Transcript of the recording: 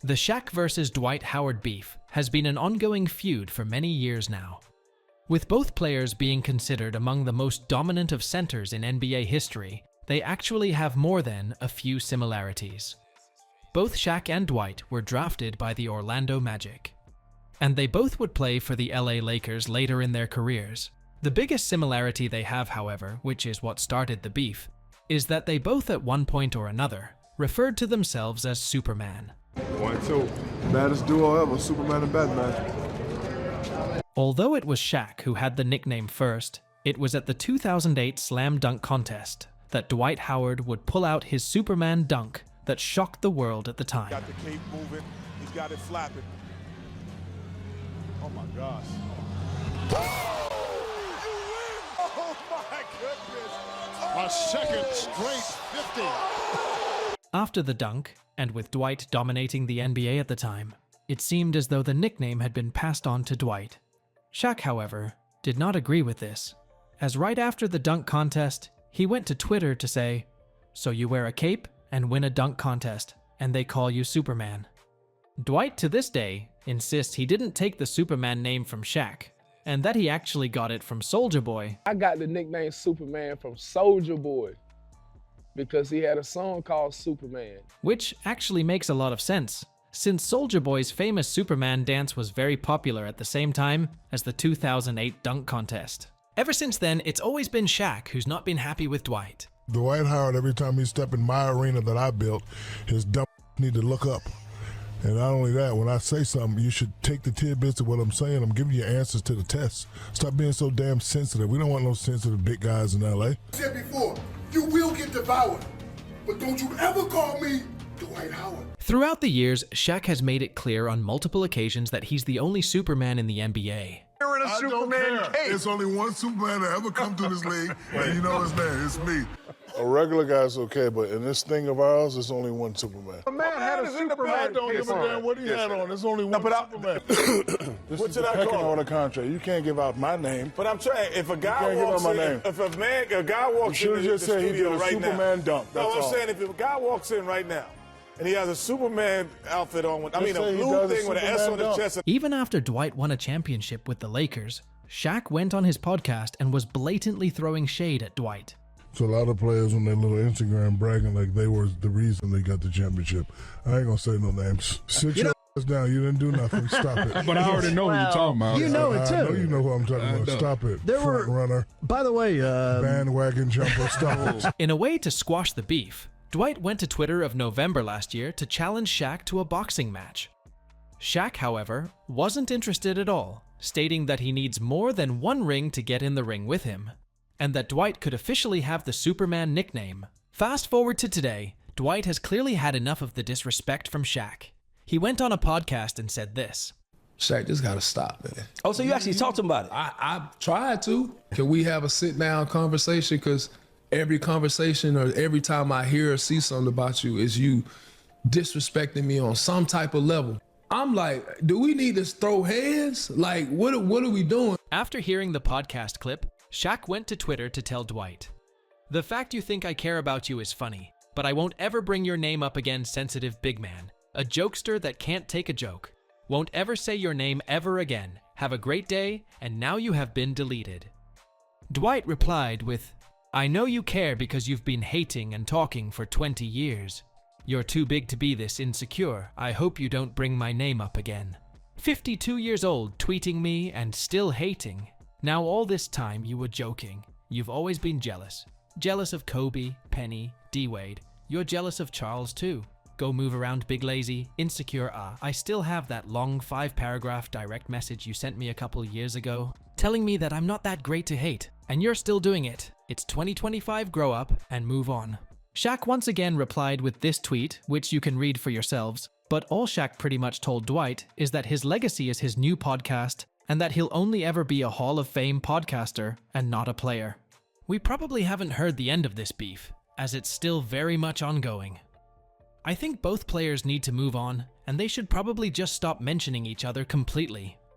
The Shaq versus Dwight Howard beef has been an ongoing feud for many years now. With both players being considered among the most dominant of centers in NBA history, they actually have more than a few similarities. Both Shaq and Dwight were drafted by the Orlando Magic, and they both would play for the LA Lakers later in their careers. The biggest similarity they have, however, which is what started the beef, is that they both at one point or another referred to themselves as Superman. 1-2. Baddest duo ever, Superman and Batman. Although it was Shaq who had the nickname first, it was at the 2008 Slam Dunk Contest that Dwight Howard would pull out his Superman dunk that shocked the world at the time. Got the cape moving, he's got it flapping. Oh my gosh. Oh, my goodness. A second straight 50. After the dunk, and with Dwight dominating the NBA at the time, it seemed as though the nickname had been passed on to Dwight. Shaq, however, did not agree with this, as right after the dunk contest, he went to Twitter to say, "So you wear a cape and win a dunk contest, and they call you Superman." Dwight, to this day, insists he didn't take the Superman name from Shaq, and that he actually got it from Soulja Boy. I got the nickname Superman from Soulja Boy because he had a song called Superman. Which actually makes a lot of sense, since Soulja Boy's famous Superman dance was very popular at the same time as the 2008 dunk contest. Ever since then, it's always been Shaq who's not been happy with Dwight. Dwight Howard, every time he step in my arena that I built, his dumb need to look up. And not only that, when I say something, you should take the tidbits of what I'm saying. I'm giving you answers to the test. Stop being so damn sensitive. We don't want no sensitive big guys in LA. I said before, you will get devoured, but don't you ever call me Dwight Howard. Throughout the years, Shaq has made it clear on multiple occasions that he's the only Superman in the NBA. You're in a Superman cape. There's only one Superman to ever come to this league, and you know his name. It's me. A regular guy's okay, but in this thing of ours, there's only one Superman. A man had a Superman. I don't give a damn what he had on. There's only one Superman. This is a pecking order contract. You can't give out my name. But I'm trying, if a guy can't give walks out my in, name. if a guy walks You in should the just say he did studio a right Superman now. dunk. That's No, I'm all. saying if a guy walks in right now, and he has a Superman outfit on, I mean a say he blue does a thing with an S Superman on his dunk. chest. Even after Dwight won a championship with the Lakers, Shaq went on his podcast and was blatantly throwing shade at Dwight. So a lot of players on their little Instagram bragging like they were the reason they got the championship. I ain't gonna say no names. Sit your ass down. You didn't do nothing. Stop it. But I already know who you're talking about. You know it too. I know you know who I'm talking about. Stop it. There Front were- runner, By the way, bandwagon jumper. Stop it. In a way to squash the beef, Dwight went to Twitter of November last year to challenge Shaq to a boxing match. Shaq, however, wasn't interested at all, stating that he needs more than one ring to get in the ring with him, and that Dwight could officially have the Superman nickname. Fast forward to today, Dwight has clearly had enough of the disrespect from Shaq. He went on a podcast and said this. Shaq, just gotta stop, man. Oh, so you actually talked to him about it? I tried to. Can we have a sit-down conversation? Because every conversation or every time I hear or see something about you is you disrespecting me on some type of level. I'm like, do we need to throw hands? Like, what are we doing? After hearing the podcast clip, Shaq went to Twitter to tell Dwight, "The fact you think I care about you is funny, but I won't ever bring your name up again, sensitive big man. A jokester that can't take a joke. Won't ever say your name ever again. Have a great day, and now you have been deleted." Dwight replied with, "I know you care because you've been hating and talking for 20 years. You're too big to be this insecure. I hope you don't bring my name up again. 52 years old, tweeting me and still hating. Now all this time you were joking. You've always been jealous. Jealous of Kobe, Penny, D-Wade. You're jealous of Charles too. Go move around, big lazy, insecure. I still have that long 5-paragraph direct message you sent me a couple years ago, telling me that I'm not that great to hate, and you're still doing it. It's 2025, grow up and move on." Shaq once again replied with this tweet, which you can read for yourselves, but all Shaq pretty much told Dwight is that his legacy is his new podcast, and that he'll only ever be a Hall of Fame podcaster and not a player. We probably haven't heard the end of this beef, as it's still very much ongoing. I think both players need to move on, and they should probably just stop mentioning each other completely.